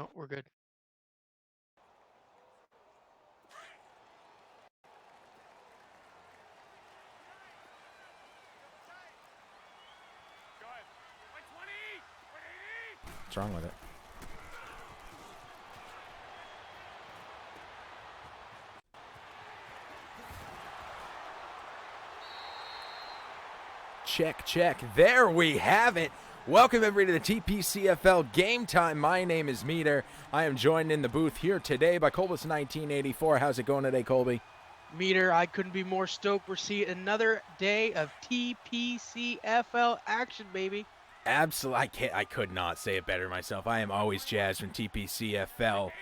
No, we're good. What's wrong with it? Check, check. There we have it. Welcome everybody to the TPCFL Game Time. My name is Meter. I am joined in the booth here today by Colbus1984. How's it going today, Colby? Meter, I couldn't be more stoked. We're seeing another day of TPCFL action, baby. Absolutely. I could not say it better myself. I am always jazzed when TPCFL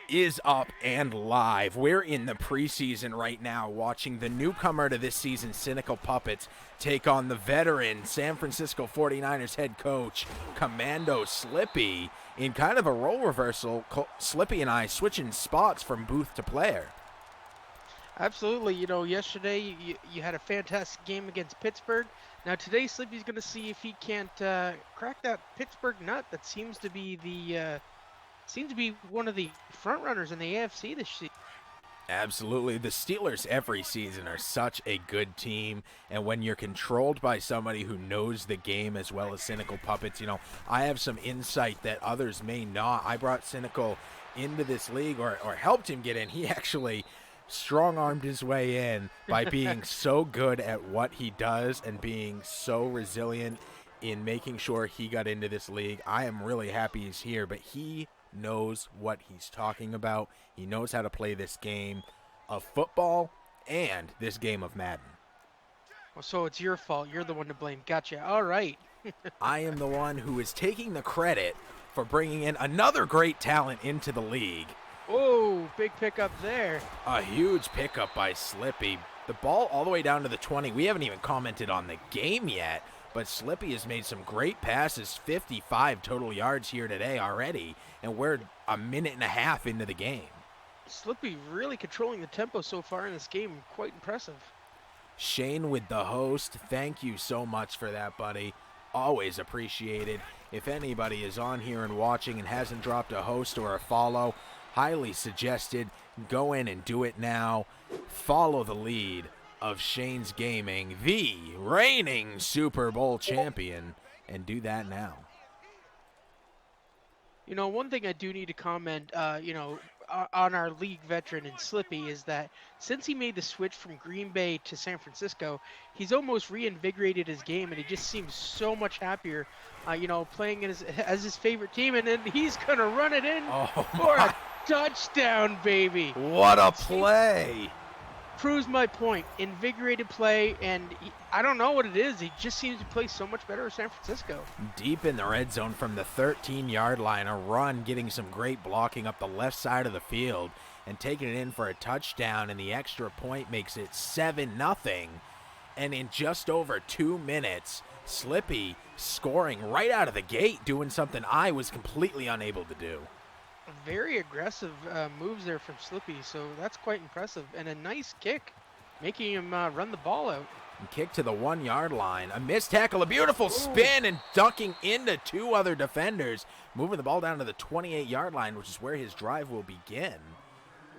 is up and live. We're in the preseason right now watching the newcomer to this season, Cynical Puppets, take on the veteran San Francisco 49ers head coach, Commando Slippy, in kind of a role reversal. Slippy and I switching spots from booth to player. Absolutely. You know, yesterday you had a fantastic game against Pittsburgh. Now today Slippy's going to see if he can't crack that Pittsburgh nut that seems to be one of the front runners in the AFC this season. Absolutely. The Steelers every season are such a good team, and when you're controlled by somebody who knows the game as well as Cynical Puppets, you know, I have some insight that others may not. I brought Cynical into this league or helped him get in. He actually strong-armed his way in by being so good at what he does and being so resilient in making sure he got into this league. I am really happy he's here, but he knows what he's talking about. He knows how to play this game of football and this game of Madden. Well, so it's your fault. You're the one to blame. Gotcha. All right. I am the one who is taking the credit for bringing in another great talent into the league. Oh, big pickup there. A huge pickup by Slippy. The ball all the way down to the 20. We haven't even commented on the game yet, but Slippy has made some great passes, 55 total yards here today already, and we're a minute and a half into the game. Slippy really controlling the tempo so far in this game. Quite impressive. Shane with the host, thank you so much for that, buddy. Always appreciated. If anybody is on here and watching and hasn't dropped a host or a follow, highly suggested, go in and do it now. Follow the lead of Shane's Gaming, the reigning Super Bowl champion, and do that now. You know, one thing I do need to comment, on our league veteran in Slippy is that since he made the switch from Green Bay to San Francisco, he's almost reinvigorated his game, and he just seems so much happier, playing as his favorite team, and then he's going to run it in for a touchdown, baby. What a play. Proves my point. Invigorated play, and I don't know what it is. He just seems to play so much better with San Francisco. Deep in the red zone from the 13-yard line, a run, getting some great blocking up the left side of the field and taking it in for a touchdown, and the extra point makes it 7-0. And in just over 2 minutes, Slippy scoring right out of the gate, doing something I was completely unable to do. Very aggressive moves there from Slippy, so that's quite impressive. And a nice kick, making him run the ball out. And kick to the 1-yard line. A missed tackle, a beautiful spin, and dunking into 2 other defenders. Moving the ball down to the 28-yard line, which is where his drive will begin.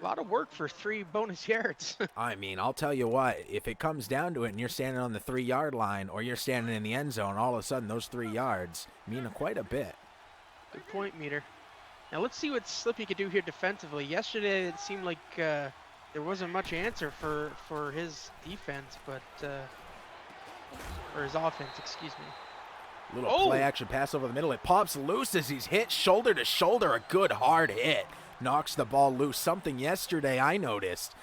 A lot of work for 3 bonus yards. I mean, I'll tell you what, if it comes down to it and you're standing on the 3-yard line or you're standing in the end zone, all of a sudden those 3 yards mean quite a bit. Good point, Meter. Now let's see what Slippy could do here defensively. Yesterday it seemed like there wasn't much answer for his defense, or his offense, excuse me. Little play action pass over the middle. It pops loose as he's hit shoulder to shoulder. A good hard hit. Knocks the ball loose. Something yesterday I noticed.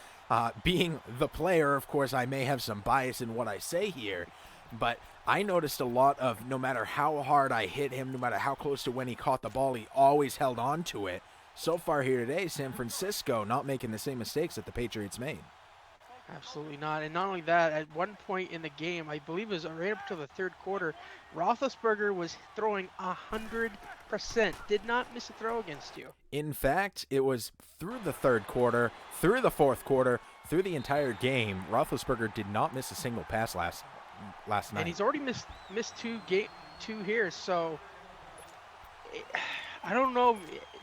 Being the player, of course, I may have some bias in what I say here, but I noticed a lot of no matter how hard I hit him, no matter how close to when he caught the ball, he always held on to it. So far here today, San Francisco not making the same mistakes that the Patriots made. Absolutely not. And not only that, at one point in the game, I believe it was right up to the third quarter, Roethlisberger was throwing 100%. Did not miss a throw against you. In fact, it was through the third quarter, through the fourth quarter, through the entire game, Roethlisberger did not miss a single pass last night. And he's already missed two here, so I don't know.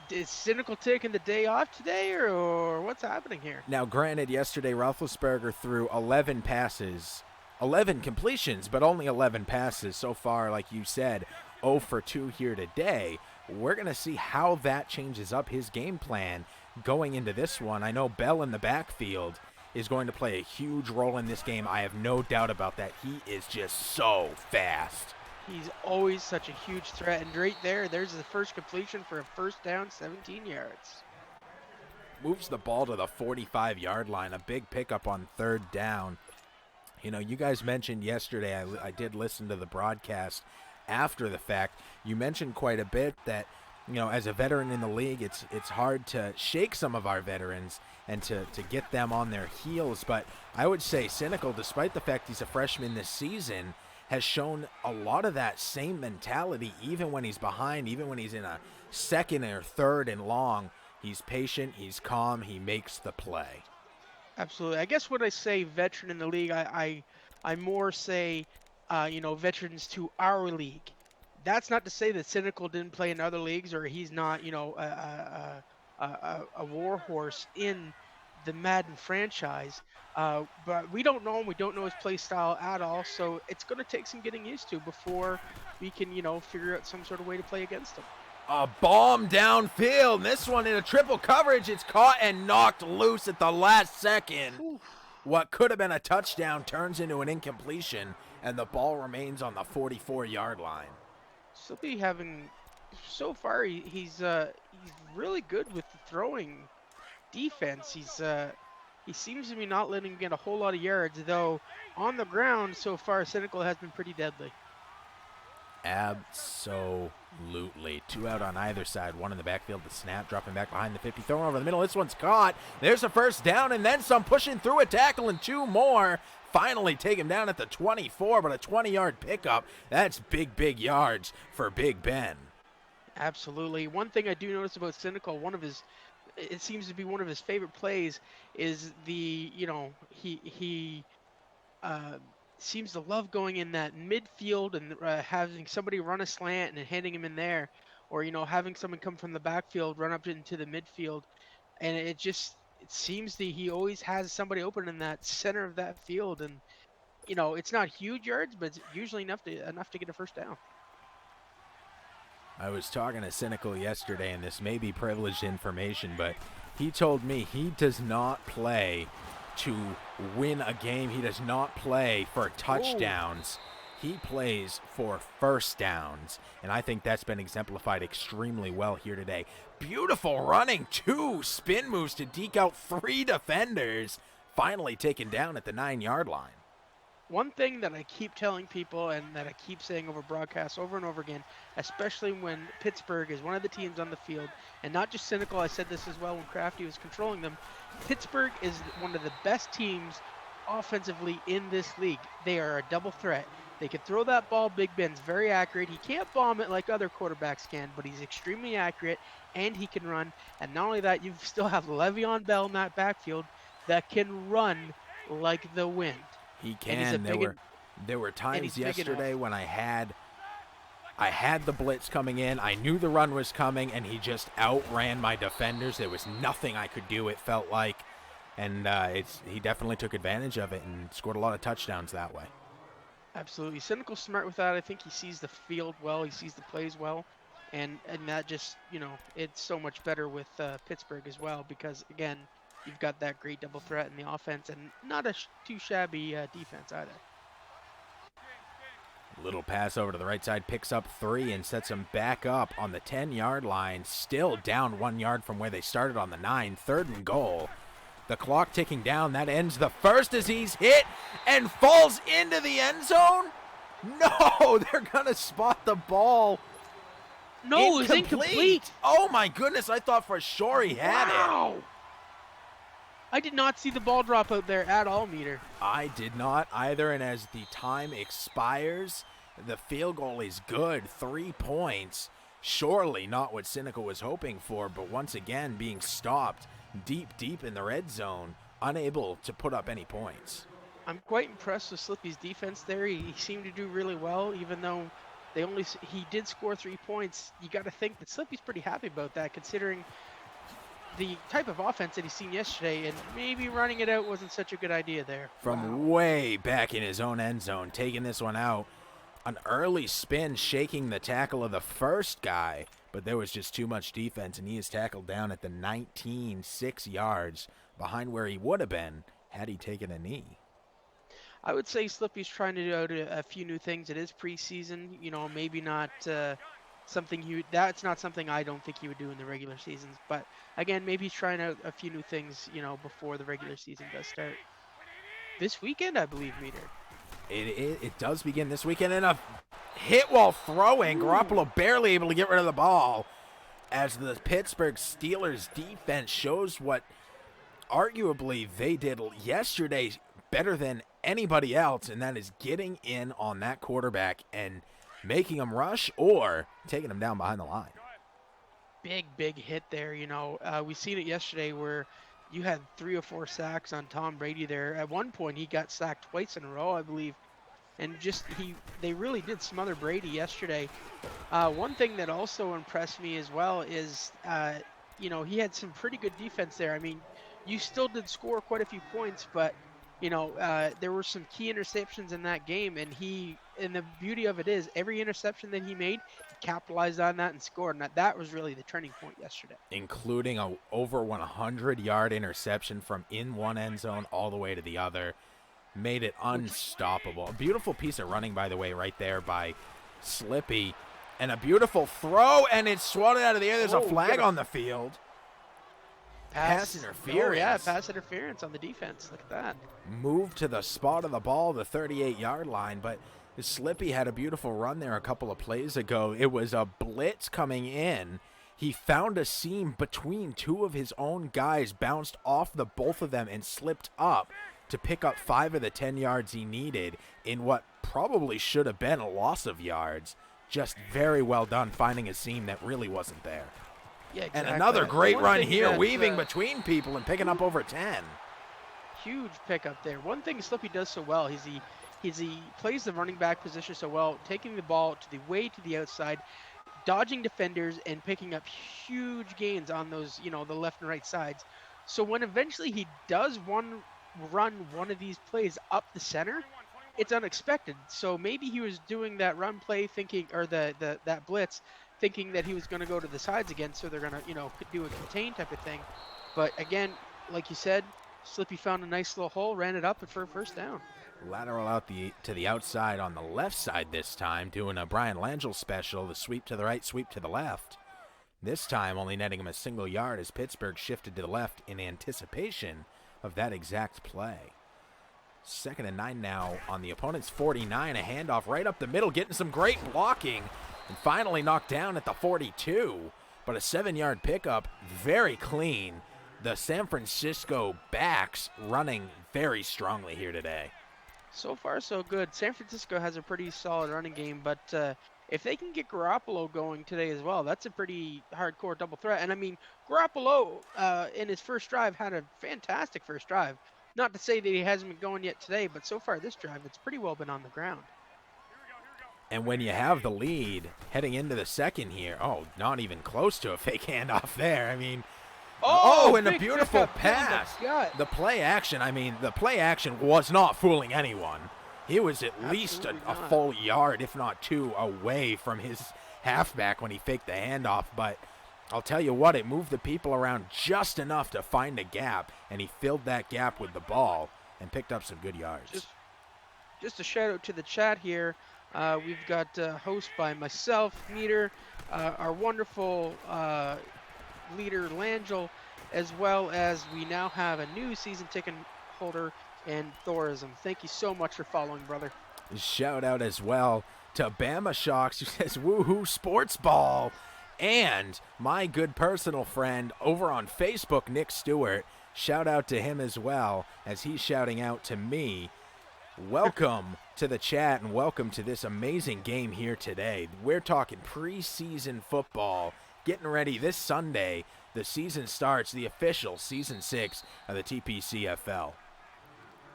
Is Cynical taking the day off today, or what's happening here? Now, granted, yesterday Roethlisberger threw 11 passes, 11 completions, but only 11 passes so far, like you said, 0 for 2 here today. We're going to see how that changes up his game plan going into this one. I know Bell in the backfield is going to play a huge role in this game. I have no doubt about that. He is just so fast. He's always such a huge threat, and right there's the first completion for a first down, 17 yards. Moves the ball to the 45-yard line, a big pickup on third down. You know, you guys mentioned yesterday, I did listen to the broadcast after the fact. You mentioned quite a bit that, you know, as a veteran in the league, it's hard to shake some of our veterans and to get them on their heels. But I would say Cynical, despite the fact he's a freshman this season, has shown a lot of that same mentality even when he's behind, even when he's in a second or third and long. He's patient, he's calm, he makes the play. Absolutely. I guess when I say veteran in the league, I more say, veterans to our league. That's not to say that Cynical didn't play in other leagues or he's not, a war horse in the Madden franchise. But we don't know him. We don't know his play style at all. So it's going to take some getting used to before we can, figure out some sort of way to play against him. A bomb downfield. This one in a triple coverage. It's caught and knocked loose at the last second. Oof. What could have been a touchdown turns into an incompletion, and the ball remains on the 44-yard line. Slippy having so far he's really good with the throwing defense. He seems to be not letting him get a whole lot of yards, though on the ground so far Cynical has been pretty deadly. Absolutely. 2 out on either side. 1 in the backfield. The snap dropping back behind the 50. Throwing over the middle. This one's caught. There's a first down and then some, pushing through a tackle and 2 more. Finally take him down at the 24, but a 20-yard pickup. That's big yards for Big Ben. Absolutely. One thing I do notice about Cynical, it seems to be one of his favorite plays is he seems to love going in that midfield and having somebody run a slant and handing him in there, or having someone come from the backfield run up into the midfield, and it seems that he always has somebody open in that center of that field, and it's not huge yards, but it's usually enough to get a first down. I was talking to Cynical yesterday, and this may be privileged information, but he told me he does not play to win a game. He does not play for touchdowns. He plays for first downs, and I think that's been exemplified extremely well here today. Beautiful running, 2 spin moves to deke out 3 defenders, finally taken down at the 9-yard line. One thing that I keep telling people and that I keep saying over broadcasts over and over again, especially when Pittsburgh is one of the teams on the field, and not just Cynical, I said this as well when Crafty was controlling them, Pittsburgh is one of the best teams offensively in this league. They are a double threat. They can throw that ball. Big Ben's very accurate. He can't bomb it like other quarterbacks can, but he's extremely accurate, and he can run. And not only that, you still have Le'Veon Bell in that backfield that can run like the wind. He can. There were times yesterday when I had the blitz coming in. I knew the run was coming, and he just outran my defenders. There was nothing I could do, it felt like. And he definitely took advantage of it and scored a lot of touchdowns that way. Absolutely. Cynical's smart with that. I think he sees the field well. He sees the plays well. And that just, it's so much better with Pittsburgh as well because, again, you've got that great double threat in the offense and not a too shabby defense either. Little pass over to the right side, picks up 3 and sets him back up on the 10-yard line. Still down 1 yard from where they started on the 9. 3rd and goal. The clock ticking down. That ends the first as he's hit and falls into the end zone. No, they're going to spot the ball. No, it was incomplete. Oh, my goodness. I thought for sure he had it. I did not see the ball drop out there at all, Meter. I did not either, and as the time expires, the field goal is good. 3 points. Surely not what Cynical was hoping for, but once again being stopped deep in the red zone, unable to put up any points. I'm quite impressed with Slippy's defense there. He seemed to do really well, even though he did score 3 points. You got to think that Slippy's pretty happy about that, considering the type of offense that he's seen yesterday, and maybe running it out wasn't such a good idea there. From way back in his own end zone, taking this one out. An early spin shaking the tackle of the first guy, but there was just too much defense, and he is tackled down at the 19, 6 yards behind where he would have been had he taken a knee. I would say Slippy's trying to do a few new things. It is preseason, maybe not that's not something I don't think he would do in the regular seasons. But again, maybe he's trying out a few new things, before the regular season does start. This weekend, I believe, Meter. It does begin this weekend, and a hit while throwing. Garoppolo barely able to get rid of the ball as the Pittsburgh Steelers defense shows what arguably they did yesterday better than anybody else, and that is getting in on that quarterback and making him rush or taking him down behind the line. Big hit there. We seen it yesterday where you had 3 or 4 sacks on Tom Brady there. At one point, he got sacked twice in a row, I believe. And they really did smother Brady yesterday. One thing that also impressed me as well is, he had some pretty good defense there. I mean, you still did score quite a few points, but, there were some key interceptions in that game. And the beauty of it is every interception that he made, he capitalized on that and scored. And that was really the turning point yesterday. Including a over 100-yard interception from in one end zone all the way to the other. Made it unstoppable. A beautiful piece of running, by the way, right there by Slippy. And a beautiful throw, and it's swatted out of the air. There's a flag on the field. Pass interference. Oh, yeah, pass interference on the defense. Look at that. Moved to the spot of the ball, the 38-yard line, but Slippy had a beautiful run there a couple of plays ago. It was a blitz coming in. He found a seam between 2 of his own guys, bounced off the both of them, and slipped up to pick up 5 of the 10 yards he needed in what probably should have been a loss of yards. Just very well done finding a seam that really wasn't there. Yeah, exactly. And another great run here, weaving between people and picking up over 10. Huge pickup there. One thing Slippy does so well is he plays the running back position so well, taking the ball to the outside, dodging defenders and picking up huge gains on those, the left and right sides. So when eventually he does run one of these plays up the center, it's unexpected. So maybe he was doing that run play thinking, or that blitz thinking that he was going to go to the sides again, so they're going to do a contain type of thing. But again, like you said, Slippy found a nice little hole, ran it up for a first down. Lateral out to the outside on the left side this time, doing a Brian Langell special, the sweep to the right, sweep to the left. This time only netting him a single yard as Pittsburgh shifted to the left in anticipation of that exact play. 2nd and 9 now on the opponent's 49. A handoff right up the middle, getting some great blocking, and finally knocked down at the 42. But a 7-yard pickup, very clean. The San Francisco backs running very strongly here today. So far, so good. San Francisco has a pretty solid running game, but if they can get Garoppolo going today as well, that's a pretty hardcore double threat. And I mean, Garoppolo in his first drive had a fantastic first drive. Not to say that he hasn't been going yet today, but so far this drive, it's pretty well been on the ground. And when you have the lead heading into the second here, not even close to a fake handoff there. I mean, and a beautiful pass. The play action was not fooling anyone. He was at least a full yard, if not 2, away from his halfback when he faked the handoff. But I'll tell you what, it moved the people around just enough to find a gap, and he filled that gap with the ball and picked up some good yards. Just a shout out to the chat here. We've got host by myself, Meter, our wonderful leader, Langell, as well as we now have a new season ticket holder and Thorism. Thank you so much for following, brother. Shout out as well to Bama Shocks, who says, woohoo, sports ball. And my good personal friend over on Facebook, Nick Stewart. Shout out to him as well, as he's shouting out to me. Welcome to the chat and welcome to this amazing game here today. We're talking preseason football, getting ready this Sunday. The season starts, the official season 6 of the TPCFL.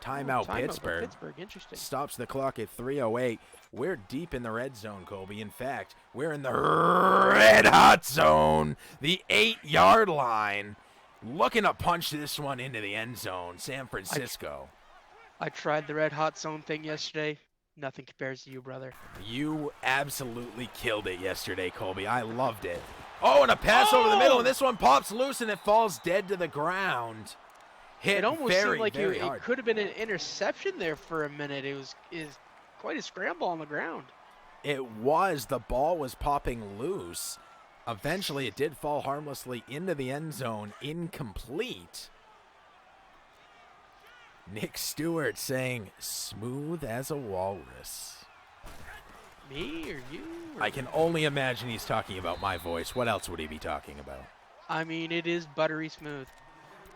Oh, Timeout timeout by Pittsburgh. Pittsburgh. Interesting. Stops the clock at 3:08. We're deep in the red zone, Colby. In fact, we're in the red hot zone, the 8-yard line. Looking to punch this one into the end zone, San Francisco. I tried the red hot zone thing yesterday. Nothing compares to you, brother. You absolutely killed it yesterday, Colby. I loved it. Oh, and a pass over the middle, and this one pops loose, and it falls dead to the ground. Hit It almost very, seemed like very it hard. could have been an interception there for a minute. It was quite a scramble on the ground. It was. The ball was popping loose. Eventually, it did fall harmlessly into the end zone, incomplete. Nick Stewart saying, smooth as a walrus. Me or you? Or I can only imagine he's talking about my voice. What else would he be talking about? I mean, it is buttery smooth.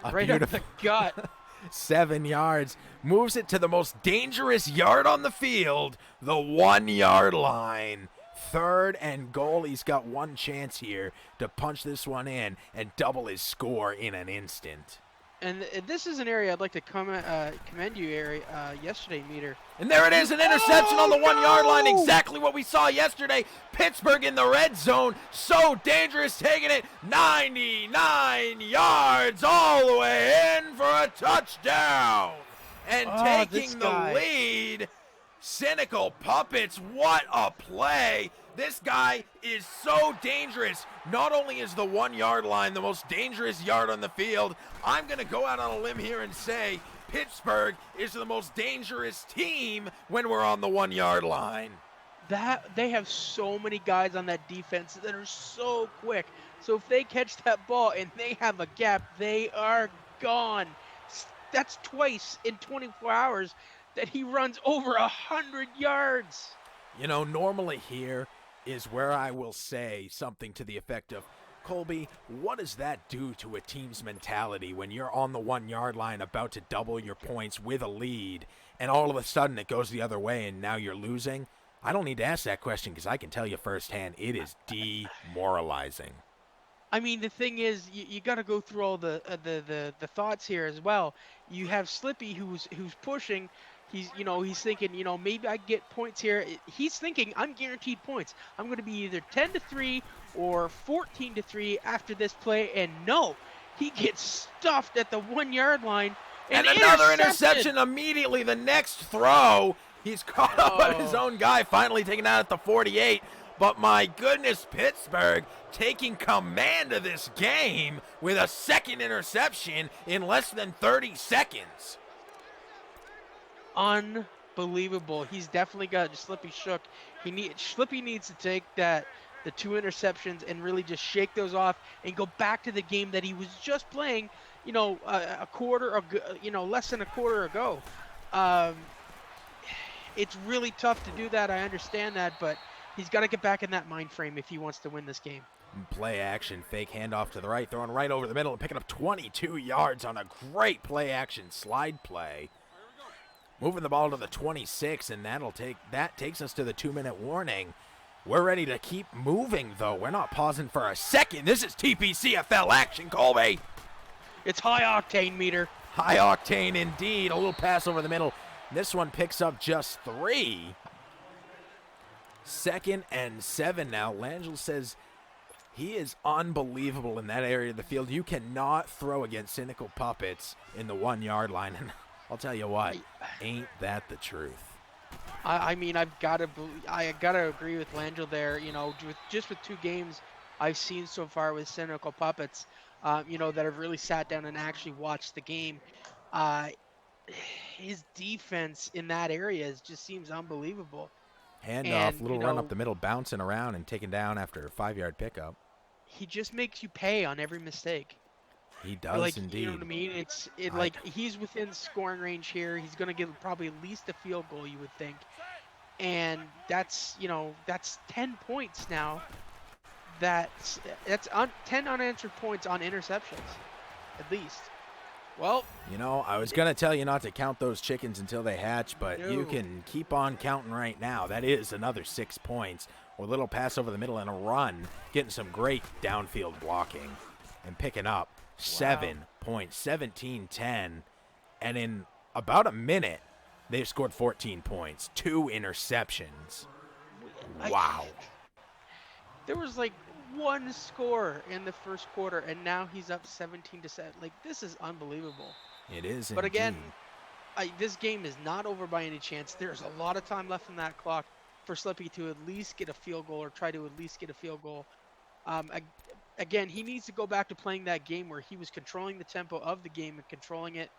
A Right up beautiful the gut. 7 yards. Moves it to the most dangerous yard on the field, the 1-yard line. 3rd and goal. He's got one chance here to punch this one in and double his score in an instant. And this is an area I'd like to commend you, yesterday, Meter. And there it is, an interception on the 1-yard line. no! Exactly what we saw yesterday. Pittsburgh in the red zone. So dangerous, taking it 99 yards all the way in for a touchdown. And taking the lead. Cynical Puppets, what a play. This guy is so dangerous. Not only is the 1-yard line the most dangerous yard on the field, I'm going to go out on a limb here and say Pittsburgh is the most dangerous team when we're on the 1-yard line. They have so many guys on that defense that are so quick. So if they catch that ball and they have a gap, they are gone. That's twice in 24 hours that he runs over 100 yards. You know, normally here is where I will say something to the effect of, Colby, what does that do to a team's mentality when you're on the 1-yard line about to double your points with a lead, and all of a sudden it goes the other way and now you're losing? I don't need to ask that question because I can tell you firsthand it is demoralizing. I mean, the thing is, you got to go through all the thoughts here as well. You have Slippy who's pushing. He's thinking, maybe I get points here. He's thinking, I'm guaranteed points. I'm going to be either 10-3 or 14-3 after this play. And no, he gets stuffed at the 1-yard line. And another interception immediately. The next throw, he's caught up on his own guy, finally taken out at the 48. But my goodness, Pittsburgh taking command of this game with a second interception in less than 30 seconds. Unbelievable. He's definitely got Slippy shook. Slippy needs to take the 2 interceptions and really just shake those off and go back to the game that he was just playing, a quarter ago, less than a quarter ago. It's really tough to do that. I understand that, but he's got to get back in that mind frame if he wants to win this game. Play action, fake handoff to the right, throwing right over the middle and picking up 22 yards on a great play action slide play. Moving the ball to the 26, and that takes us to the 2-minute warning. We're ready to keep moving, though. We're not pausing for a second. This is TPCFL action, Colby. It's high octane, Meter. High octane indeed. A little pass over the middle. This one picks up just 3. 2nd and 7 now. Langell says he is unbelievable in that area of the field. You cannot throw against Cynical Puppets in the 1-yard line. And I'll tell you what, ain't that the truth? I mean, I gotta agree with Langell there. Just with 2 games I've seen so far with Cynical Puppets, that have really sat down and actually watched the game. His defense in that area just seems unbelievable. Handoff, little run up the middle, bouncing around and taken down after a 5-yard pickup. He just makes you pay on every mistake. He does indeed. You know what I mean? He's within scoring range here. He's going to get probably at least a field goal, you would think. And that's 10 points now. That's 10 unanswered points on interceptions, at least. Well, I was going to tell you not to count those chickens until they hatch, but you can keep on counting right now. That is another 6 points. A little pass over the middle and a run, getting some great downfield blocking and picking up 7 points, 17-10. And in about a minute, they've scored 14 points, 2 interceptions. I, Wow. there was like one score in the first quarter, and now he's up 17-7. Like, this is unbelievable. It is But indeed. again, this game is not over by any chance. There's a lot of time left in that clock for Slippy to at least get a field goal or try to at least get a field goal. Again, he needs to go back to playing that game where he was controlling the tempo of the game and controlling it.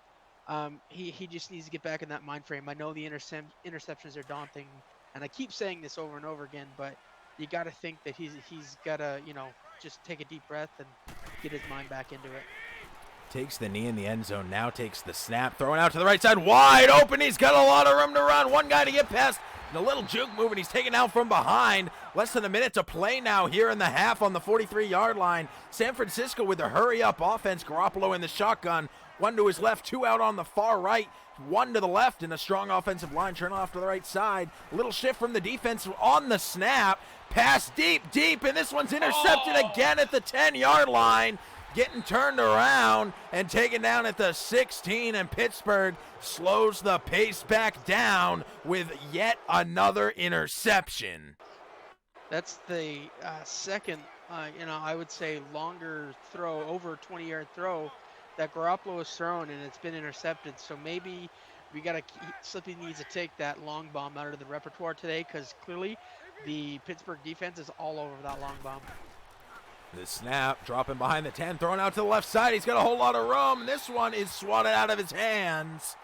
He just needs to get back in that mind frame. I know the interceptions are daunting, and I keep saying this over and over again, but you got to think that he's got to, just take a deep breath and get his mind back into it. Takes the knee in the end zone, now takes the snap, throwing out to the right side, wide open. He's got a lot of room to run. One guy to get past, and a little juke move, and he's taken out from behind. Less than a minute to play now here in the half on the 43-yard line. San Francisco with a hurry-up offense. Garoppolo in the shotgun. One to his left, 2 out on the far right, 1 to the left, and a strong offensive line turn off to the right side. A little shift from the defense on the snap. Pass deep, and this one's intercepted again at the 10-yard line. Getting turned around and taken down at the 16, and Pittsburgh slows the pace back down with yet another interception. That's the second, I would say longer throw, over 20-yard throw that Garoppolo has thrown, and it's been intercepted. So maybe Slippy needs to take that long bomb out of the repertoire today, because clearly the Pittsburgh defense is all over that long bomb. The snap, dropping behind the 10, thrown out to the left side. He's got a whole lot of room. This one is swatted out of his hands.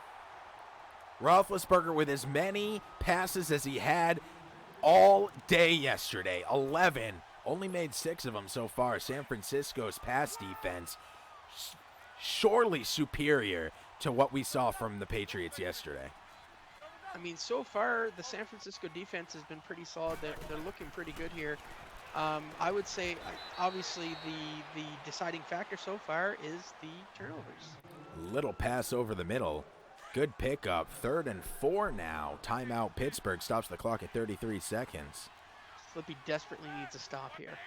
Roethlisberger with as many passes as he had all day yesterday. 11. Only made 6 of them so far. San Francisco's pass defense surely superior to what we saw from the Patriots yesterday. I mean, so far, the San Francisco defense has been pretty solid. They're looking pretty good here. I would say, obviously, the deciding factor so far is the turnovers. Little pass over the middle. Good pickup. 3rd and 4 now. Timeout Pittsburgh stops the clock at 33 seconds. Slippy desperately needs a stop here.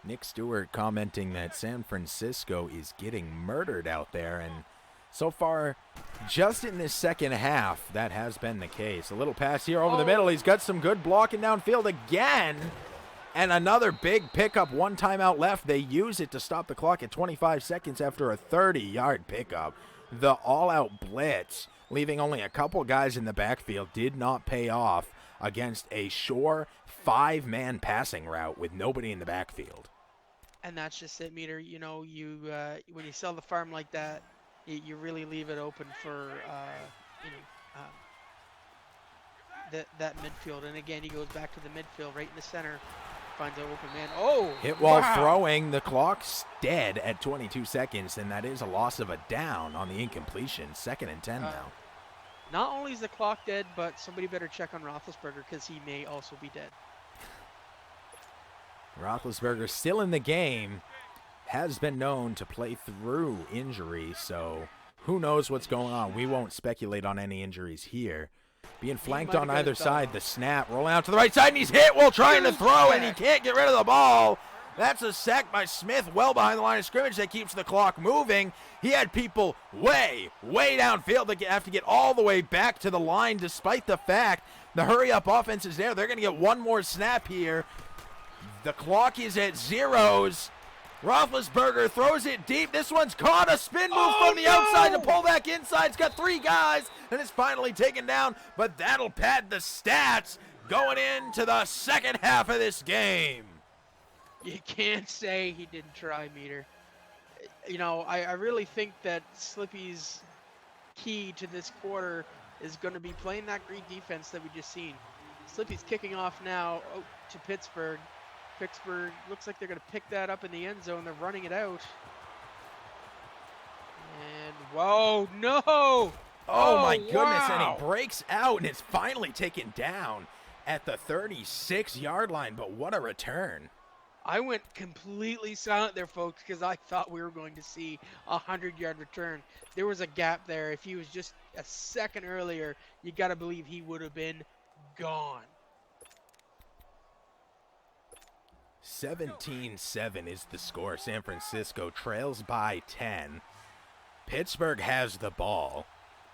Nick Stewart commenting that San Francisco is getting murdered out there, and so far, just in this second half, that has been the case. A little pass here over the middle. He's got some good blocking downfield again. And another big pickup, 1 timeout left. They use it to stop the clock at 25 seconds after a 30-yard pickup. The all-out blitz, leaving only a couple guys in the backfield, did not pay off against a sure 5-man passing route with nobody in the backfield. And that's just it, Meter. When you sell the farm like that, you really leave it open for that midfield. And again, he goes back to the midfield right in the center. Finds an open man. Hit while throwing. The clock's dead at 22 seconds, and that is a loss of a down on the incompletion. 2nd and 10 now. Not only is the clock dead, but somebody better check on Roethlisberger, because he may also be dead. Roethlisberger still in the game. Has been known to play through injury, so who knows what's going on. We won't speculate on any injuries here. Being flanked on either side, the snap, rolling out to the right side, and he's hit while trying to throw, and he can't get rid of the ball. That's a sack by Smith well behind the line of scrimmage that keeps the clock moving. He had people way downfield that have to get all the way back to the line, despite the fact the hurry-up offense is there. They're going to get one more snap here. The clock is at zeros. Roethlisberger throws it deep. This one's caught. A spin move from the outside to pull back inside. It's got 3 guys, and it's finally taken down, but that'll pad the stats going into the second half of this game. You can't say he didn't try, Meter. I really think that Slippy's key to this quarter is going to be playing that great defense that we just seen. Slippy's kicking off now to Pittsburgh. Pittsburgh looks like they're going to pick that up in the end zone. They're running it out. And, whoa, no! Oh my goodness, wow. And he breaks out, and it's finally taken down at the 36-yard line, but what a return. I went completely silent there, folks, because I thought we were going to see a 100-yard return. There was a gap there. If he was just a second earlier, you got to believe he would have been gone. 17-7 is the score. San Francisco trails by 10. Pittsburgh has the ball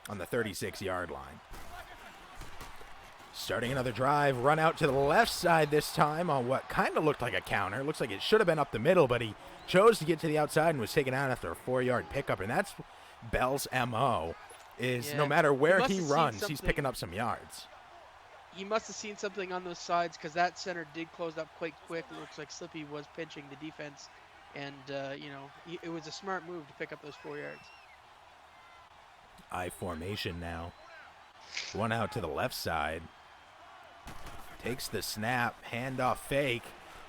on the 36-yard line. Starting another drive, run out to the left side this time on what kind of looked like a counter. Looks like it should have been up the middle, but he chose to get to the outside and was taken out after a 4-yard pickup. And that's Bell's MO, is no matter where he runs, he's picking up some yards. He must have seen something on those sides because that center did close up quite quick. It looks like Slippy was pinching the defense. And, it was a smart move to pick up those 4 yards. I formation now. One out to the left side. Takes the snap, handoff fake.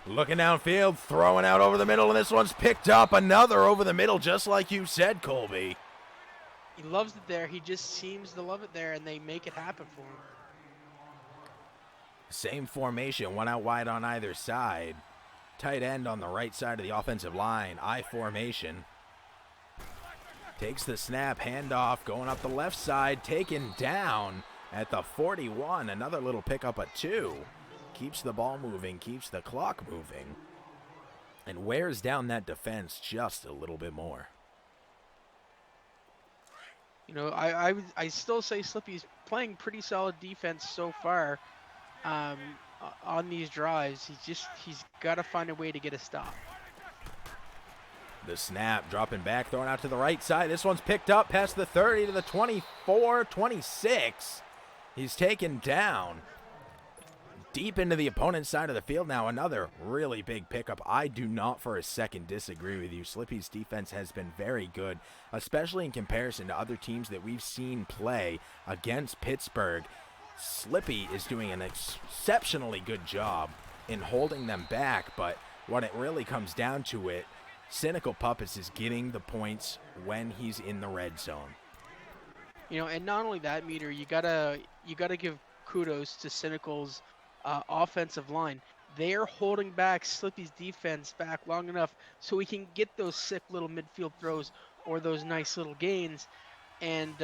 Looking downfield, throwing out over the middle, and this one's picked up. Another over the middle, just like you said, Colby. He loves it there. He just seems to love it there, and they make it happen for him. Same formation, one out wide on either side. Tight end on the right side of the offensive line. I formation. Takes the snap, handoff, going up the left side, taken down at the 41. Another little pickup at 2. Keeps the ball moving, keeps the clock moving, and wears down that defense just a little bit more. I still say Slippy's playing pretty solid defense so far. On these drives, he's got to find a way to get a stop. The snap, dropping back, throwing out to the right side. This one's picked up past the 30 to the 24, 26. He's taken down deep into the opponent's side of the field now. Another really big pickup. I do not for a second disagree with you. Slippy's defense has been very good, especially in comparison to other teams that we've seen play against Pittsburgh. Slippy is doing an exceptionally good job in holding them back, but when it really comes down to it, Cynical Puppets is getting the points when he's in the red zone. And not only that, Meter, you gotta give kudos to Cynical's offensive line. They're holding back Slippy's defense back long enough so he can get those sick little midfield throws or those nice little gains. And,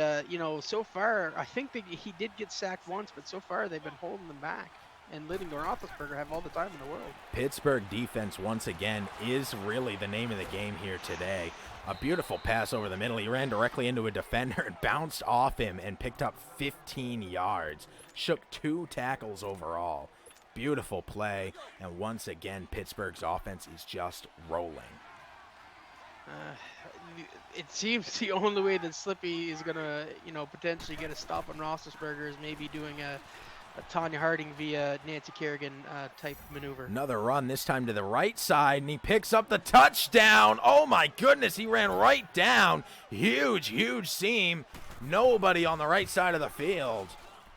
so far, I think that he did get sacked once, but so far they've been holding them back and letting Roethlisberger have all the time in the world. Pittsburgh defense, once again, is really the name of the game here today. A beautiful pass over the middle. He ran directly into a defender and bounced off him and picked up 15 yards. Shook 2 tackles overall. Beautiful play. And once again, Pittsburgh's offense is just rolling. It seems the only way that Slippy is going to, potentially get a stop on Roethlisberger is maybe doing a Tanya Harding via Nancy Kerrigan type maneuver. Another run, this time to the right side, and he picks up the touchdown. Oh, my goodness, he ran right down. Huge, huge seam. Nobody on the right side of the field.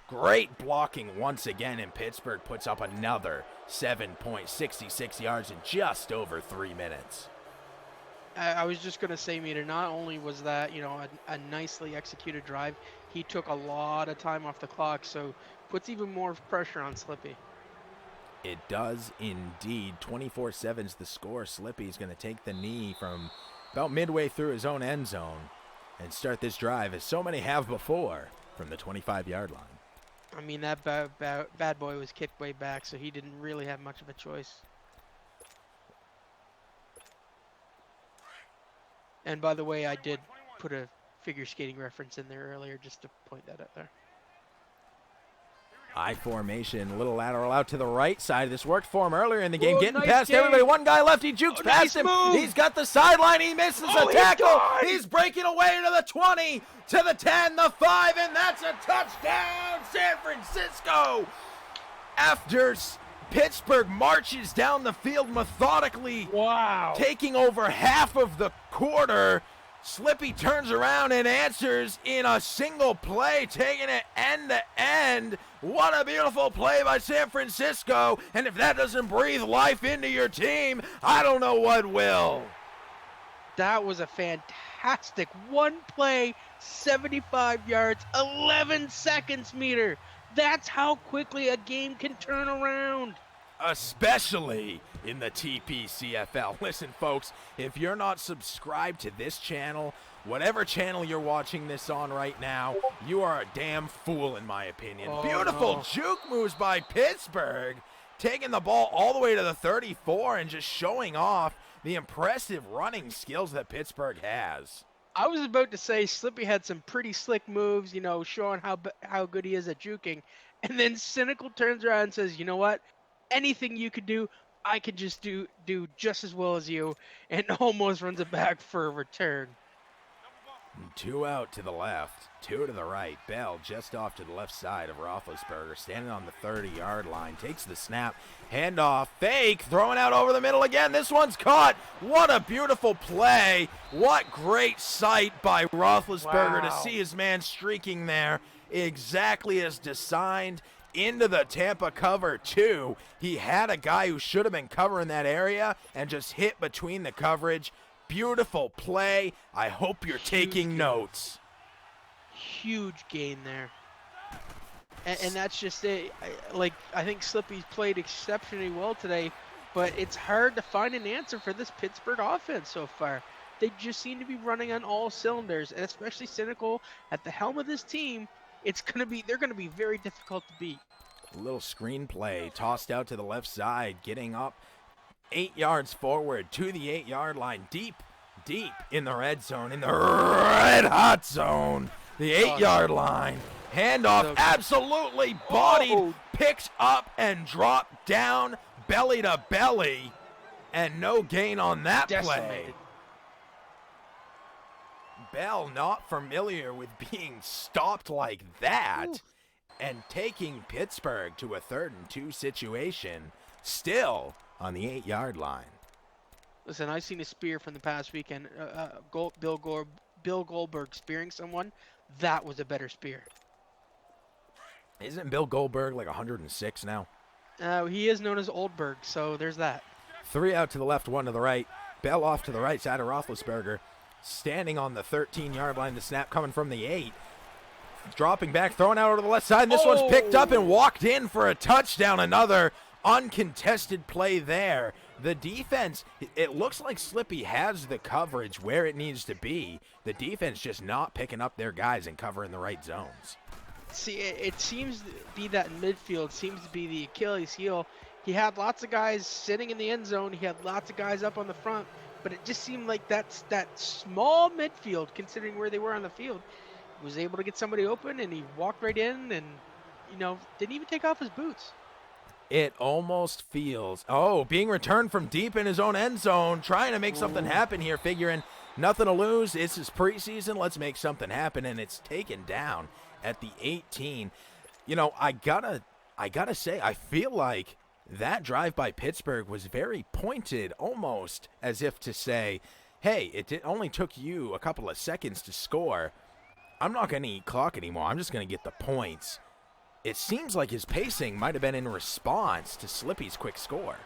Great blocking once again, and Pittsburgh puts up another 7.66 yards in just over 3 minutes. I was just going to say, Meter, not only was that, a nicely executed drive, he took a lot of time off the clock, so puts even more pressure on Slippy. It does indeed. 24-7's the score. Slippy's going to take the knee from about midway through his own end zone and start this drive, as so many have before, from the 25-yard line. I mean, that bad boy was kicked way back, so he didn't really have much of a choice. And by the way, I did put a figure skating reference in there earlier just to point that out there. I formation, little lateral out to the right side. This worked for him earlier in the game, getting nice past everybody. One guy left, he jukes past him. Move. He's got the sideline, he misses a tackle. He's breaking away to the 20, to the 10, the 5, and that's a touchdown, San Francisco. After Pittsburgh marches down the field methodically, taking over half of the quarter, Slippy turns around and answers in a single play, taking it end to end. What a beautiful play by San Francisco. And if that doesn't breathe life into your team, I don't know what will. That was a fantastic one play, 75 yards, 11 seconds, Meter. That's how quickly a game can turn around. Especially in the TPCFL. Listen, folks, if you're not subscribed to this channel, whatever channel you're watching this on right now, you are a damn fool, in my opinion. Beautiful juke moves by Pittsburgh, taking the ball all the way to the 34 and just showing off the impressive running skills that Pittsburgh has. I was about to say Slippy had some pretty slick moves, showing how good he is at juking, and then Cynical turns around and says, "You know what? Anything you could do, I could just do just as well as you," and almost runs it back for a return. 2 out to the left, 2 to the right. Bell just off to the left side of Roethlisberger, standing on the 30-yard line, takes the snap, handoff, fake, throwing out over the middle again. This one's caught. What a beautiful play. What great sight by Roethlisberger to Wow. see his man streaking there exactly as designed into the Tampa cover 2. He had a guy who should have been covering that area and just hit between the coverage. Beautiful play. I hope you're taking notes. Huge gain there. And that's just it. I think Slippy's played exceptionally well today, but it's hard to find an answer for this Pittsburgh offense so far. They just seem to be running on all cylinders, and especially Cynical at the helm of this team. They're gonna be very difficult to beat. A little screenplay tossed out to the left side, getting up 8 yards forward to the 8-yard line, deep in the red zone, in the red hot zone, the 8-yard line. Handoff, absolutely bodied, picked up and dropped down, belly to belly, and no gain on that play. Bell not familiar with being stopped like that. And taking Pittsburgh to a 3rd and 2 situation, still on the 8-yard line. Listen, I've seen a spear from the past weekend. Bill Goldberg spearing someone. That was a better spear. Isn't Bill Goldberg like 106 now? He is known as Oldberg, so there's that. 3 out to the left, 1 to the right. Bell off to the right side of Roethlisberger. Standing on the 13-yard line, the snap coming from the 8. Dropping back, throwing out over the left side. And this one's picked up and walked in for a touchdown. Another uncontested play there. The defense, it looks like Slippy has the coverage where it needs to be. The defense just not picking up their guys and covering the right zones. See, it seems to be that midfield seems to be the Achilles heel. He had lots of guys sitting in the end zone. He had lots of guys up on the front. But it just seemed like that small midfield, considering where they were on the field, was able to get somebody open, and he walked right in and, didn't even take off his boots. It almost feels, being returned from deep in his own end zone, trying to make something happen here, figuring nothing to lose. This is preseason. Let's make something happen, and it's taken down at the 18. I gotta say, I feel like that drive by Pittsburgh was very pointed, almost as if to say, hey, it only took you a couple of seconds to score. I'm not going to eat clock anymore. I'm just going to get the points. It seems like his pacing might have been in response to Slippy's quick score.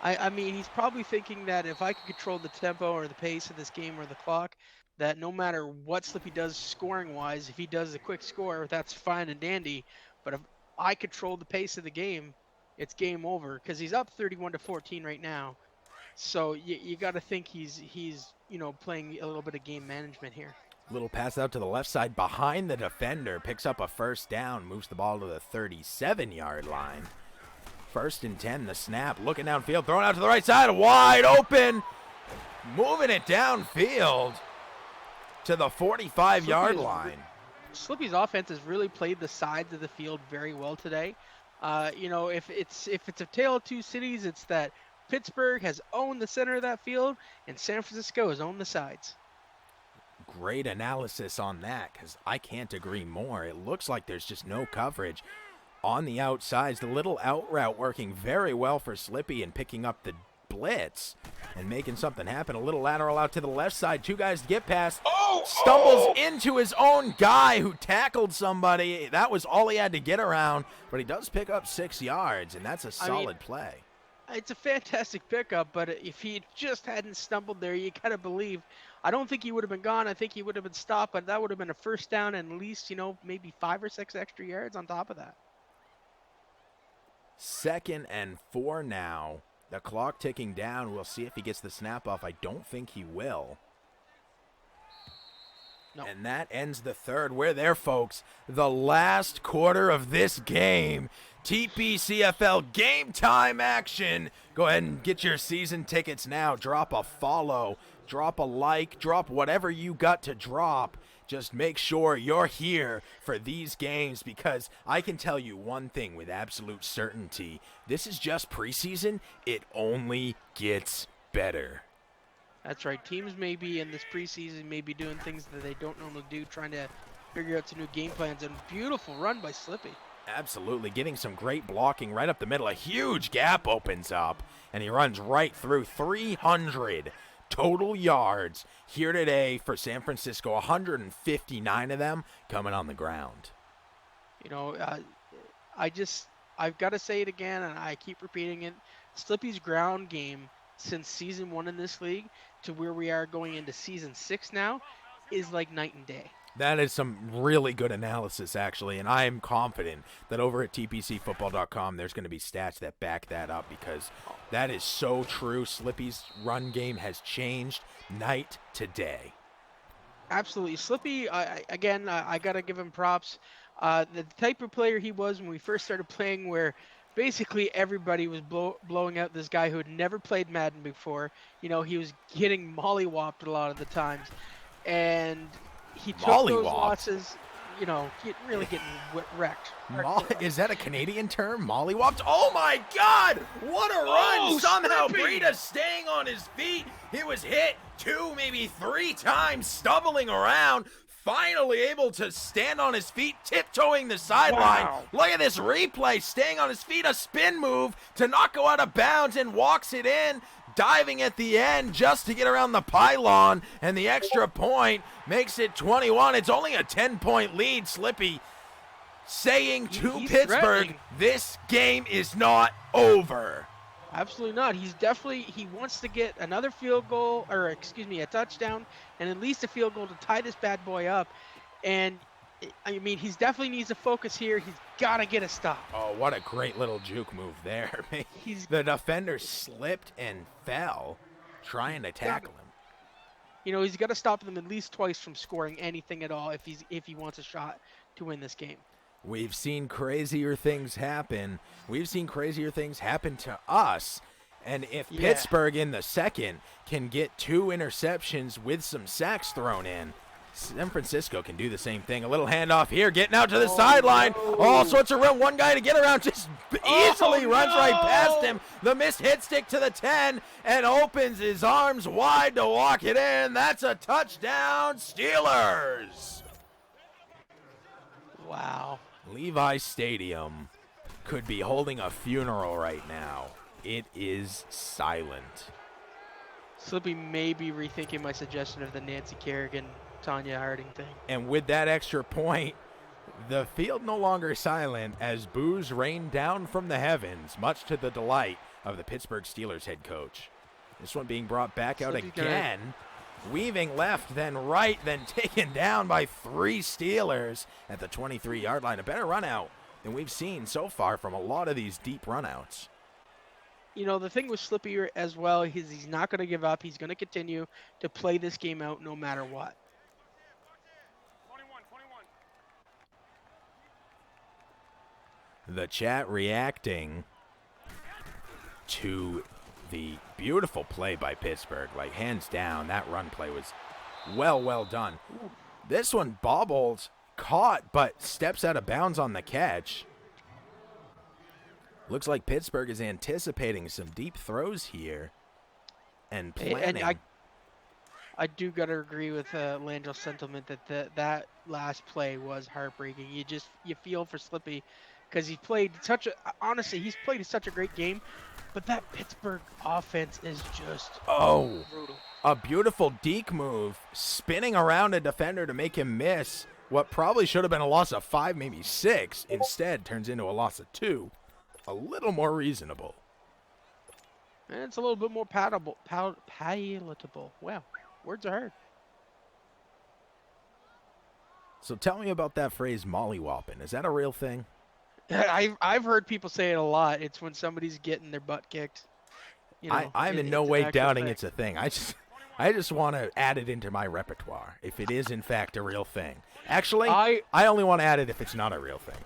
I mean, he's probably thinking that if I can control the tempo or the pace of this game or the clock, that no matter what Slippy does scoring-wise, if he does a quick score, that's fine and dandy. But if I control the pace of the game, it's game over, because he's up 31-14 right now. So you got to think he's playing a little bit of game management here. Little pass out to the left side behind the defender, picks up a first down, moves the ball to the 37-yard line. 1st and 10, the snap, looking downfield, throwing out to the right side, wide open, moving it downfield to the 45-yard line. Slippy's offense has really played the sides of the field very well today. If it's a tale of two cities, it's that Pittsburgh has owned the center of that field and San Francisco has owned the sides. Great analysis on that, because I can't agree more. It looks like there's just no coverage on the outsides. The little out route working very well for Slippy and picking up the blitz and making something happen. A little lateral out to the left side. 2 guys to get past. Stumbles into his own guy who tackled somebody. That was all he had to get around, but he does pick up 6 yards, and that's a solid play. It's a fantastic pickup, but if he just hadn't stumbled there, you gotta believe. I don't think he would have been gone. I think he would have been stopped, but that would have been a first down and at least, maybe 5 or 6 extra yards on top of that. 2nd and 4 now. The clock ticking down. We'll see if he gets the snap off. I don't think he will. No. And that ends the third. We're there, folks. The last quarter of this game. TPCFL game time action. Go ahead and get your season tickets now. Drop a follow, drop a like, drop whatever you got to drop. Just make sure you're here for these games, because I can tell you one thing with absolute certainty. This is just preseason. It only gets better. That's right. Teams may be in this preseason, may be doing things that they don't normally do, trying to figure out some new game plans. And beautiful run by Slippy. Absolutely, getting some great blocking right up the middle. A huge gap opens up, and he runs right through. 300 total yards here today for San Francisco. 159 of them coming on the ground. You know, I've got to say it again, and I keep repeating it. Slippy's ground game since season 1 in this league to where we are going into season 6 now is like night and day. That is some really good analysis, actually, and I am confident that over at TPCFootball.com there's going to be stats that back that up, because that is so true. Slippy's run game has changed night to day. Absolutely. Slippy, I got to give him props. The type of player he was when we first started playing, where basically everybody was blowing out this guy who had never played Madden before. You know, he was getting mollywopped a lot of the times. And he took those losses, you know, really getting wrecked. Is that a Canadian term? Mollywopped? Oh my God! What a run! Somehow Breida staying on his feet. He was hit 2, maybe 3 times, stumbling around. Finally able to stand on his feet, tiptoeing the sideline. Wow. Look at this replay, staying on his feet, a spin move to not go out of bounds, and walks it in, diving at the end just to get around the pylon, and the extra point makes it 21. It's only a 10-point lead. Slippy saying to He's Pittsburgh, this game is not over. Absolutely not. He wants to get another field goal, or excuse me, a touchdown, and at least a field goal to tie this bad boy up. And I mean, he definitely needs to focus here. He's got to get a stop. Oh, what a great little juke move there. The defender slipped and fell trying to tackle him. You know, he's got to stop them at least twice from scoring anything at all if he wants a shot to win this game. We've seen crazier things happen. We've seen crazier things happen to us. And if Pittsburgh in the second can get 2 interceptions with some sacks thrown in, San Francisco can do the same thing. A little handoff here, getting out to the sideline. No. All sorts of room. One guy to get around, just easily runs right past him. The missed hit stick to the 10 and opens his arms wide to walk it in. That's a touchdown, Steelers. Wow. Levi Stadium could be holding a funeral right now. It is silent. Slippy may be rethinking my suggestion of the Nancy Kerrigan, Tanya Harding thing. And with that extra point, the field no longer silent as boos rain down from the heavens, much to the delight of the Pittsburgh Steelers head coach. This one being brought back out again. Weaving left, then right, then taken down by 3 Steelers at the 23-yard line. A better run out than we've seen so far from a lot of these deep runouts. You know, the thing with Slippy as well is he's not going to give up. He's going to continue to play this game out no matter what. The chat reacting to the beautiful play by Pittsburgh. Like, hands down, that run play was well done. This one bobbled, caught, but steps out of bounds on the catch. Looks like Pittsburgh is anticipating some deep throws here and planning. And I do got to agree with Langel's sentiment that that last play was heartbreaking. You feel for Slippy because he's played such a great game. But that Pittsburgh offense is just brutal. A beautiful deke move, spinning around a defender to make him miss what probably should have been a loss of 5, maybe 6. Instead, turns into a loss of 2. A little more reasonable. And it's a little bit more palatable. Wow, words are hard. So tell me about that phrase, mollywopping. Is that a real thing? I've heard people say it a lot. It's when somebody's getting their butt kicked. You know, I'm in no way doubting it's a thing. I just want to add it into my repertoire if it is in fact a real thing. Actually, I only want to add it if it's not a real thing.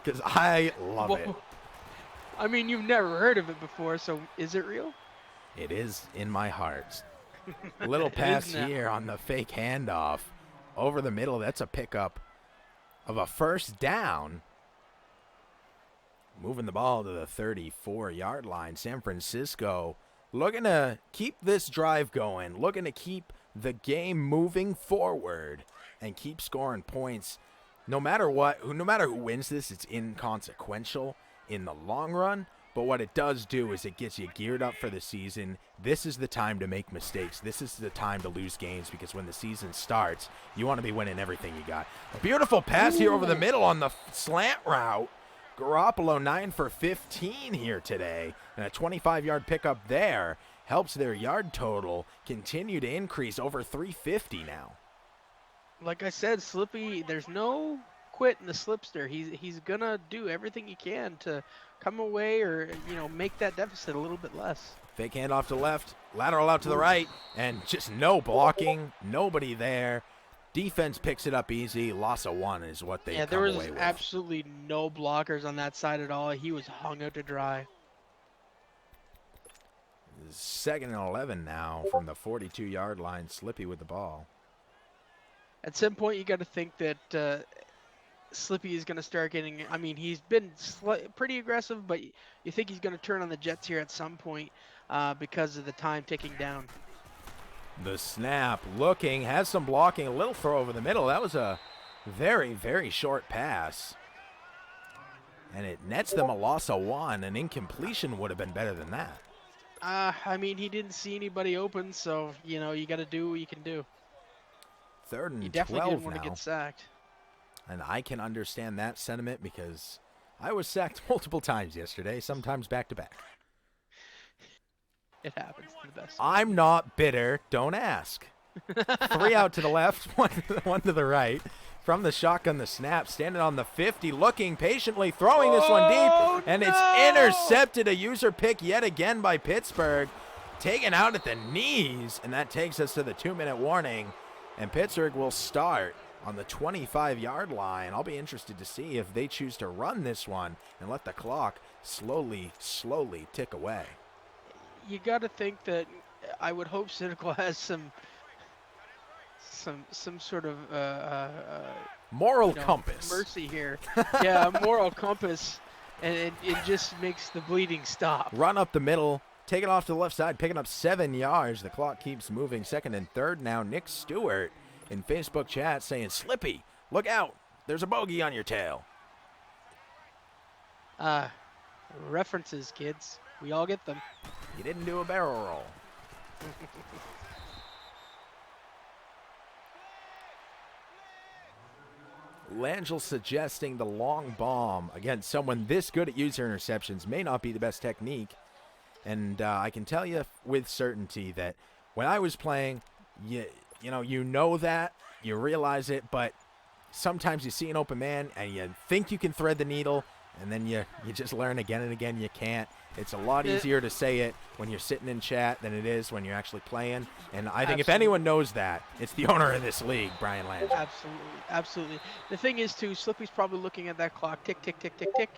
because I love it. Well, I mean, you've never heard of it before, so is it real? It is in my heart. Little It is pass now. here on the fake handoff. Over the middle, that's a pickup of a first down. Moving the ball to the 34-yard line. San Francisco looking to keep this drive going, looking to keep the game moving forward and keep scoring points. No matter what, no matter who wins this, it's inconsequential in the long run. But what it does do is it gets you geared up for the season. This is the time to make mistakes. This is the time to lose games because when the season starts, you want to be winning everything you got. A beautiful pass here over the middle on the slant route. Garoppolo 9 for 15 here today, and a 25-yard pickup there helps their yard total continue to increase over 350 now. Like I said, Slippy, there's no quit in the slipster. He's gonna do everything he can to come away or make that deficit a little bit less. Fake handoff to left, lateral out to the right, and just no blocking, nobody there. Defense picks it up easy. Loss of one is what they Yeah, come there was away with. absolutely no blockers on that side at all. He was hung out to dry. 2nd and 11 now from the 42-yard line. Slippy with the ball. At some point, you got to think that Slippy is going to start getting. I mean, he's been pretty aggressive, but you think he's going to turn on the Jets here at some point because of the time ticking down. The snap, looking, has some blocking, a little throw over the middle. That was a very, very short pass. And it nets them a loss of one. An incompletion would have been better than that. I mean, he didn't see anybody open, so, you got to do what you can do. 3rd and 12 now. You definitely didn't want now. to get sacked. And I can understand that sentiment because I was sacked multiple times yesterday, sometimes back-to-back. It happens to the best. I'm not bitter. Don't ask. 3 out to the left, one to the right. From the shotgun, the snap, standing on the 50, looking patiently, throwing this one deep, and it's intercepted. A user pick yet again by Pittsburgh. Taken out at the knees, and that takes us to the 2-minute warning. And Pittsburgh will start on the 25-yard line. I'll be interested to see if they choose to run this one and let the clock slowly tick away. You got to think that I would hope Cynical has some sort of moral compass. Mercy here. Yeah, a moral compass, and it just makes the bleeding stop. Run up the middle, take it off to the left side, picking up 7 yards. The clock keeps moving. 2nd and 3rd now. Nick Stewart in Facebook chat saying, Slippy, look out. There's a bogey on your tail. References, kids. We all get them. You didn't do a barrel roll. Langell suggesting the long bomb. Again, someone this good at user interceptions may not be the best technique. And I can tell you with certainty that when I was playing, you know that, you realize it, but sometimes you see an open man and you think you can thread the needle, and then you just learn again and again you can't. It's a lot easier to say it when you're sitting in chat than it is when you're actually playing. And I think if anyone knows that, it's the owner of this league, Brian Landry. Absolutely. The thing is, too, Slippy's probably looking at that clock, tick, tick, tick, tick, tick.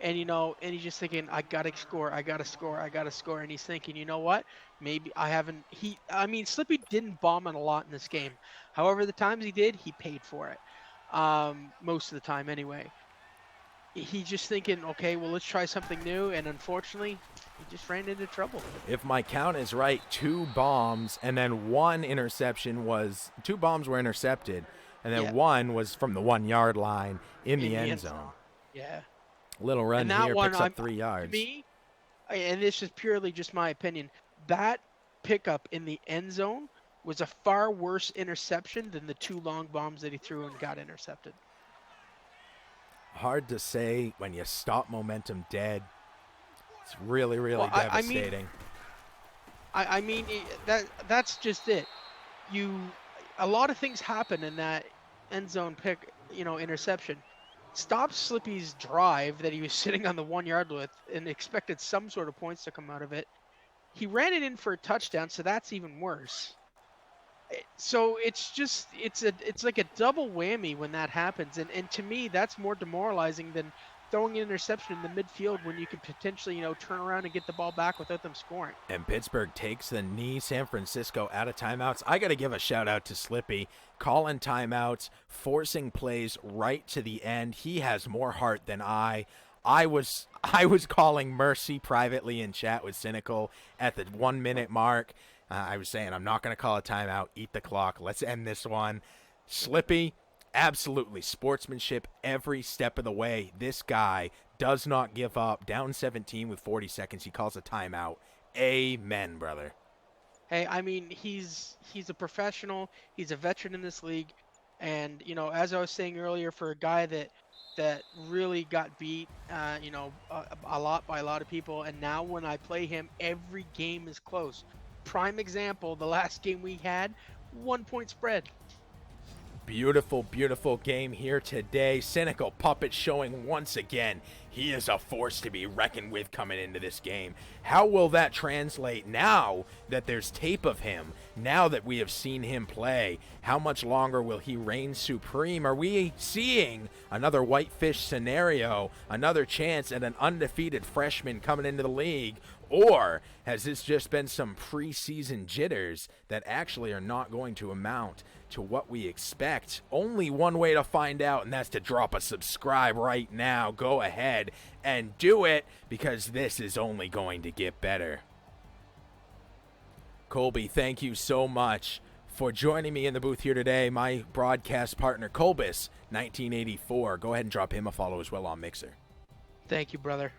And, and he's just thinking, I got to score. And he's thinking, you know what? Maybe I haven't. Slippy didn't bomb it a lot in this game. However, the times he did, he paid for it. Most of the time, anyway. He's just thinking, okay, well, let's try something new. And unfortunately, he just ran into trouble. If my count is right, 2 bombs and then 1 interception was – 2 bombs were intercepted. And then 1 was from the 1-yard line in the end zone. Yeah. Little run here, picks up 3 yards. To me, and this is purely just my opinion, that pickup in the end zone was a far worse interception than the 2 long bombs that he threw and got intercepted. Hard to say when you stop momentum dead. It's really devastating. That's just it. A lot of things happen in that end zone pick, interception. Stopped Slippy's drive that he was sitting on the 1-yard with and expected some sort of points to come out of it. He ran it in for a touchdown, so that's even worse. So it's like a double whammy when that happens, and to me that's more demoralizing than throwing an interception in the midfield when you could potentially turn around and get the ball back without them scoring. And Pittsburgh takes the knee. San Francisco out of timeouts. I got to give a shout out to Slippy, calling timeouts, forcing plays right to the end. He has more heart than I. I was calling mercy privately in chat with Cynical at the 1 minute mark. I was saying I'm not going to call a timeout. Eat the clock. Let's end this one. Slippy, absolutely sportsmanship every step of the way. This guy does not give up. Down 17 with 40 seconds. He calls a timeout. Amen, brother. Hey, I mean, he's a professional. He's a veteran in this league, and as I was saying earlier, for a guy that really got beat, a lot by a lot of people, and now when I play him, every game is close. Prime example: the last game we had, 1 point spread. Beautiful, beautiful game here today. Cynical Puppet showing once again he is a force to be reckoned with coming into this game. How will that translate now that there's tape of him? Now that we have seen him play, how much longer will he reign supreme? Are we seeing another whitefish scenario, another chance at an undefeated freshman coming into the league? Or has this just been some preseason jitters that actually are not going to amount to what we expect? Only one way to find out, and that's to drop a subscribe right now. Go ahead and do it, because this is only going to get better. Colby, thank you so much for joining me in the booth here today. My broadcast partner, Colbus, 1984. Go ahead and drop him a follow as well on Mixer. Thank you, brother.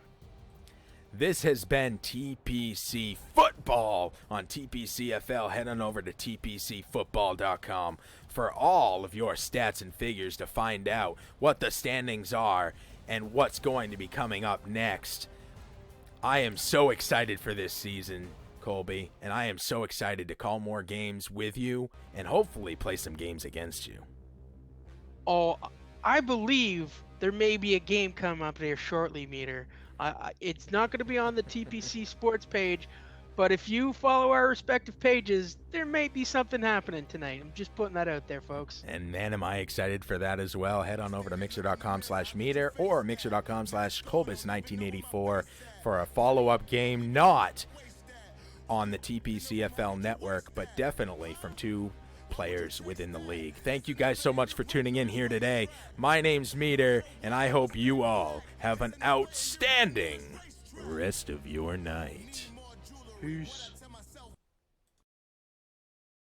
This has been TPC Football on TPCFL. Head on over to TPCFootball.com for all of your stats and figures to find out what the standings are and what's going to be coming up next. I am so excited for this season, Colby, and I am so excited to call more games with you and hopefully play some games against you. Oh, I believe there may be a game coming up there shortly, Meter. It's not going to be on the TPC Sports page, but if you follow our respective pages, there may be something happening tonight. I'm just putting that out there, folks. And man, am I excited for that as well. Head on over to mixer.com/meter or mixer.com/Colbus1984 for a follow-up game, not on the TPCFL network, but definitely from two players within the league. Thank you guys so much for tuning in here today. My name's Meter, and I hope you all have an outstanding rest of your night. Peace.